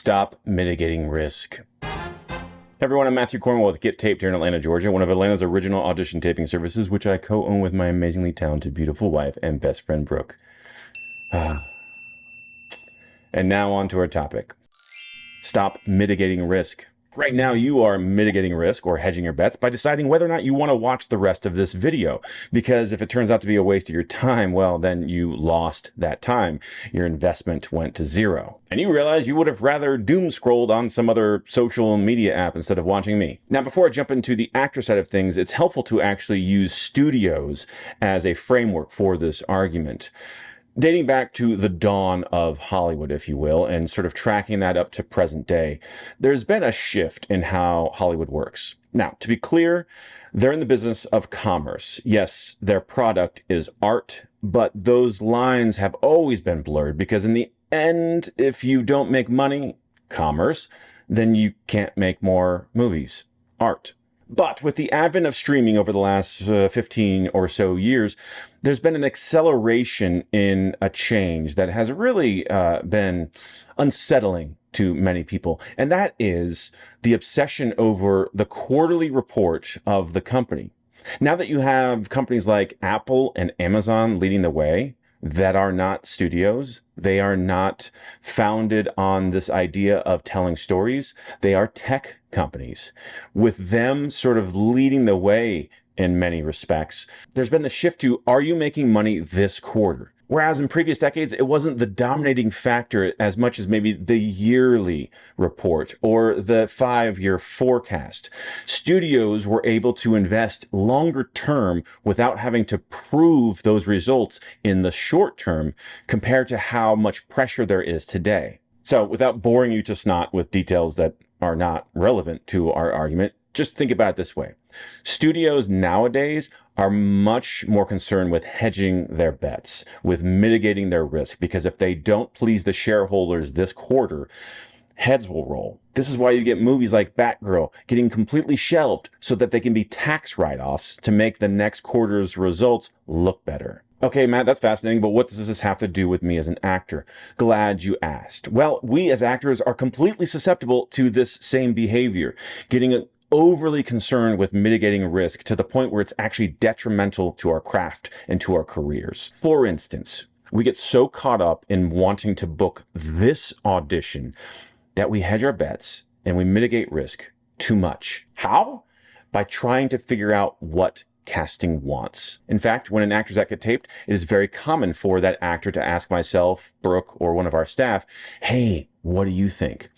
Stop mitigating risk. Hey everyone, I'm Matthew Cornwell with Get Taped here in Atlanta, Georgia, one of Atlanta's original audition taping services, which I co-own with my amazingly talented, beautiful wife and best friend, Brooke. And now on to our topic. Stop mitigating risk. Right now, you are mitigating risk or hedging your bets by deciding whether or not you want to watch the rest of this video. Because if it turns out to be a waste of your time, well, then you lost that time. Your investment went to zero. And you realize you would have rather doom scrolled on some other social media app instead of watching me. Now, before I jump into the actor side of things, it's helpful to actually use studios as a framework for this argument. Dating back to the dawn of Hollywood, if you will, and sort of tracking that up to present day, there's been a shift in how Hollywood works. Now, to be clear, they're in the business of commerce. Yes, their product is art, but those lines have always been blurred because in the end, if you don't make money, commerce, then you can't make more movies, art. But with the advent of streaming over the last 15 or so years, there's been an acceleration in a change that has really been unsettling to many people. And that is the obsession over the quarterly report of the company. Now that you have companies like Apple and Amazon leading the way, that are not studios. They are not founded on this idea of telling stories. They are tech companies. With them sort of leading the way in many respects, there's been the shift to, are you making money this quarter? Whereas in previous decades, it wasn't the dominating factor as much as maybe the yearly report or the 5-year forecast. Studios were able to invest longer term without having to prove those results in the short term compared to how much pressure there is today. So without boring you to snot with details that are not relevant to our argument, just think about it this way. Studios nowadays are much more concerned with hedging their bets, with mitigating their risk, because if they don't please the shareholders this quarter, heads will roll. This is why you get movies like Batgirl getting completely shelved so that they can be tax write-offs to make the next quarter's results look better. Okay, Matt, that's fascinating, but what does this have to do with me as an actor? Glad you asked. Well, we as actors are completely susceptible to this same behavior, getting overly concerned with mitigating risk to the point where it's actually detrimental to our craft and to our careers. For instance, we get so caught up in wanting to book this audition that we hedge our bets and we mitigate risk too much. How? By trying to figure out what casting wants. In fact, when an actor's at Get Taped, it is very common for that actor to ask myself, Brooke, or one of our staff, hey, what do you think?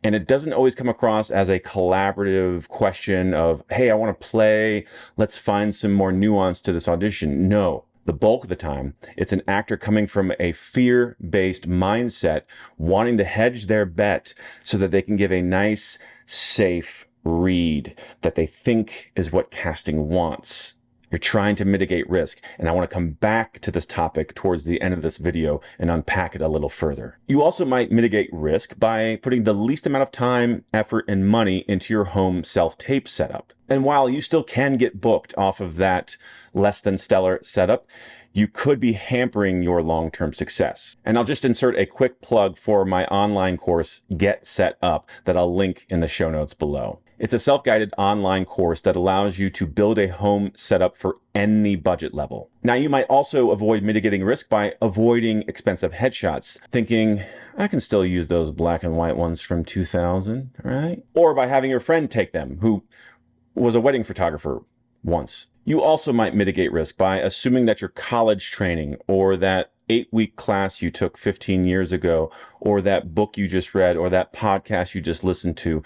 And it doesn't always come across as a collaborative question of, hey, I want to play, let's find some more nuance to this audition. No, the bulk of the time, it's an actor coming from a fear-based mindset, wanting to hedge their bet so that they can give a nice, safe read that they think is what casting wants. You're trying to mitigate risk, and I want to come back to this topic towards the end of this video and unpack it a little further. You also might mitigate risk by putting the least amount of time, effort, and money into your home self-tape setup. And while you still can get booked off of that less than stellar setup, you could be hampering your long-term success. And I'll just insert a quick plug for my online course, Get Set Up, that I'll link in the show notes below. It's a self-guided online course that allows you to build a home setup for any budget level. Now, you might also avoid mitigating risk by avoiding expensive headshots, thinking, I can still use those black and white ones from 2000, right? Or by having your friend take them, who was a wedding photographer once. You also might mitigate risk by assuming that your college training or that 8-week class you took 15 years ago, or that book you just read, or that podcast you just listened to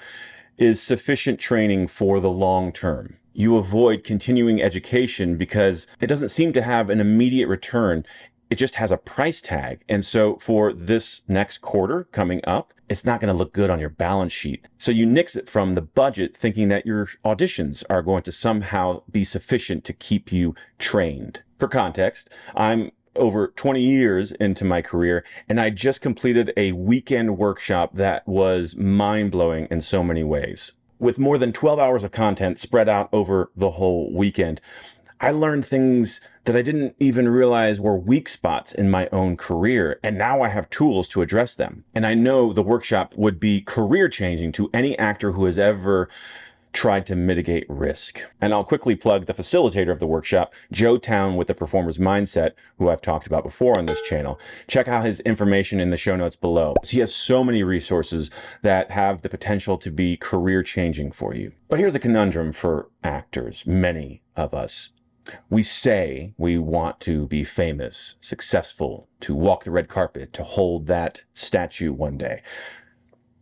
is sufficient training for the long term. You avoid continuing education because it doesn't seem to have an immediate return. It just has a price tag. And so for this next quarter coming up, it's not going to look good on your balance sheet. So you nix it from the budget thinking that your auditions are going to somehow be sufficient to keep you trained. For context, I'm over 20 years into my career, and I just completed a weekend workshop that was mind-blowing in so many ways. With more than 12 hours of content spread out over the whole weekend, I learned things that I didn't even realize were weak spots in my own career, and now I have tools to address them. And I know the workshop would be career changing to any actor who has ever tried to mitigate risk. And I'll quickly plug the facilitator of the workshop, Joe Town with the Performer's Mindset, who I've talked about before on this channel. Check out his information in the show notes below. He has so many resources that have the potential to be career changing for you. But here's the conundrum for actors, many of us. We say we want to be famous, successful, to walk the red carpet, to hold that statue one day.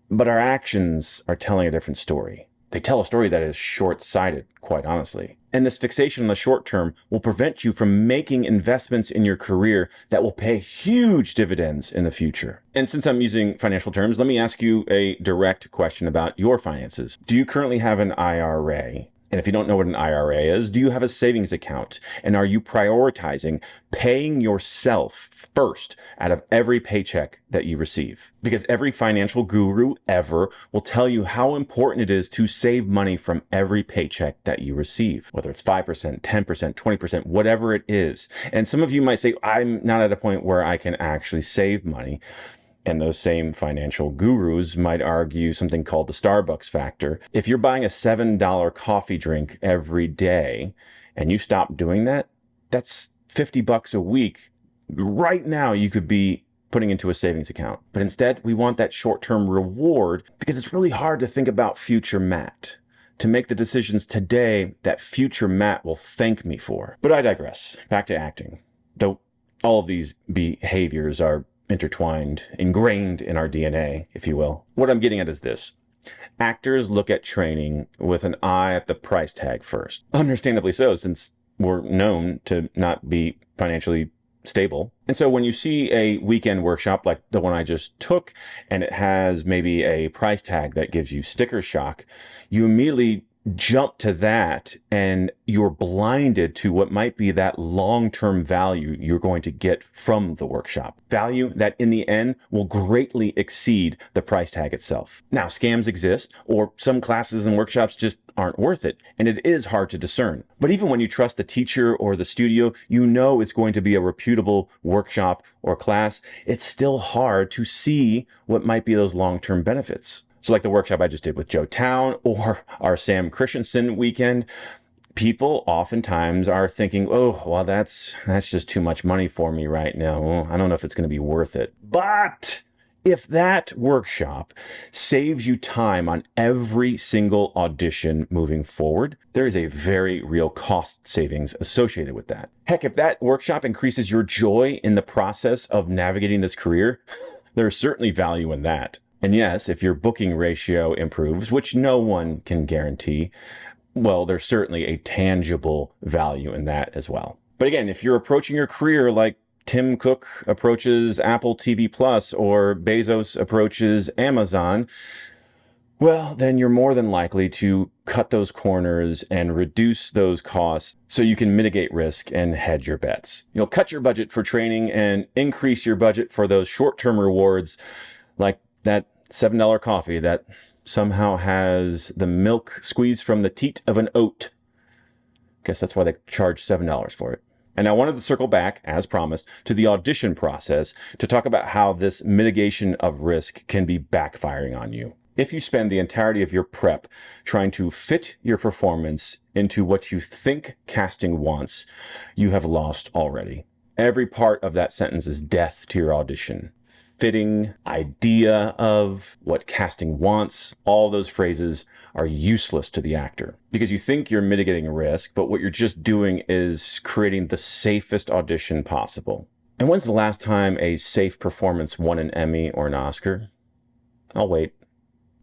But our actions are telling a different story. They tell a story that is short-sighted, quite honestly. And this fixation on the short term will prevent you from making investments in your career that will pay huge dividends in the future. And since I'm using financial terms, let me ask you a direct question about your finances. Do you currently have an IRA? And if you don't know what an IRA is, do you have a savings account? And are you prioritizing paying yourself first out of every paycheck that you receive? Because every financial guru ever will tell you how important it is to save money from every paycheck that you receive, whether it's 5%, 10%, 20%, whatever it is. And some of you might say, I'm not at a point where I can actually save money. And those same financial gurus might argue something called the Starbucks factor. If you're buying a $7 coffee drink every day and you stop doing that, that's $50 a week. Right now, you could be putting into a savings account. But instead, we want that short-term reward because it's really hard to think about future Matt, to make the decisions today that future Matt will thank me for. But I digress. Back to acting. Though all of these behaviors are intertwined, ingrained in our DNA, if you will. What I'm getting at is this. Actors look at training with an eye at the price tag first. Understandably so, since we're known to not be financially stable. And so when you see a weekend workshop like the one I just took, and it has maybe a price tag that gives you sticker shock, you immediately jump to that and you're blinded to what might be that long-term value you're going to get from the workshop. Value that in the end will greatly exceed the price tag itself. Now, scams exist, or some classes and workshops just aren't worth it, and it is hard to discern. But even when you trust the teacher or the studio, you know it's going to be a reputable workshop or class, it's still hard to see what might be those long-term benefits. So like the workshop I just did with Joe Town or our Sam Christensen weekend, people oftentimes are thinking, oh, well, that's just too much money for me right now. Well, I don't know if it's going to be worth it. But if that workshop saves you time on every single audition moving forward, there is a very real cost savings associated with that. Heck, if that workshop increases your joy in the process of navigating this career, there's certainly value in that. And yes, if your booking ratio improves, which no one can guarantee, well, there's certainly a tangible value in that as well. But again, if you're approaching your career like Tim Cook approaches Apple TV Plus or Bezos approaches Amazon, well, then you're more than likely to cut those corners and reduce those costs so you can mitigate risk and hedge your bets. You'll cut your budget for training and increase your budget for those short-term rewards like that $7 coffee that somehow has the milk squeezed from the teat of an oat. Guess that's why they charge $7 for it. And I wanted to circle back, as promised, to the audition process to talk about how this mitigation of risk can be backfiring on you. If you spend the entirety of your prep trying to fit your performance into what you think casting wants, you have lost already. Every part of that sentence is death to your audition. Fitting, idea of, what casting wants, all those phrases are useless to the actor because you think you're mitigating risk, but what you're just doing is creating the safest audition possible. And when's the last time a safe performance won an Emmy or an Oscar? I'll wait.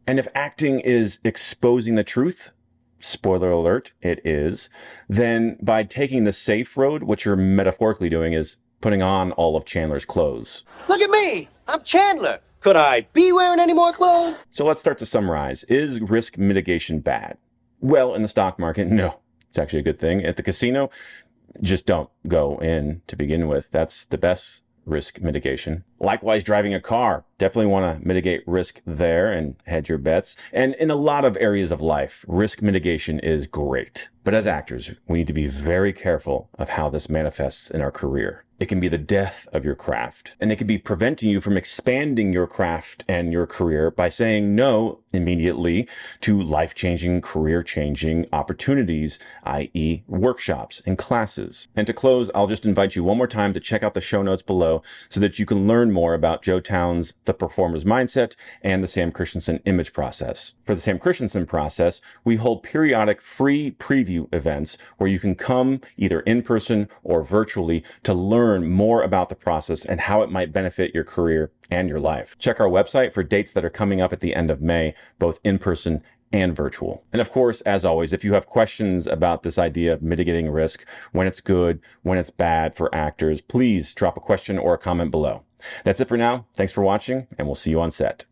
And if acting is exposing the truth, spoiler alert, it is, then by taking the safe road, what you're metaphorically doing is putting on all of Chandler's clothes. Look at me! I'm Chandler! Could I be wearing any more clothes? So let's start to summarize. Is risk mitigation bad? Well, in the stock market, no. It's actually a good thing. At the casino, just don't go in to begin with. That's the best risk mitigation. Likewise, driving a car, definitely want to mitigate risk there and hedge your bets. And in a lot of areas of life, risk mitigation is great. But as actors, we need to be very careful of how this manifests in our career. It can be the death of your craft, and it can be preventing you from expanding your craft and your career by saying no immediately to life-changing, career-changing opportunities, i.e. workshops and classes. And to close, I'll just invite you one more time to check out the show notes below so that you can learn more about Joe Town's The Performer's Mindset and the Sam Christensen Image Process. For the Sam Christensen process, we hold periodic free preview events where you can come either in person or virtually to learn more about the process and how it might benefit your career and your life. Check our website for dates that are coming up at the end of May, both in person and virtual. And of course, as always, if you have questions about this idea of mitigating risk, when it's good, when it's bad for actors, please drop a question or a comment below. That's it for now. Thanks for watching, and we'll see you on set.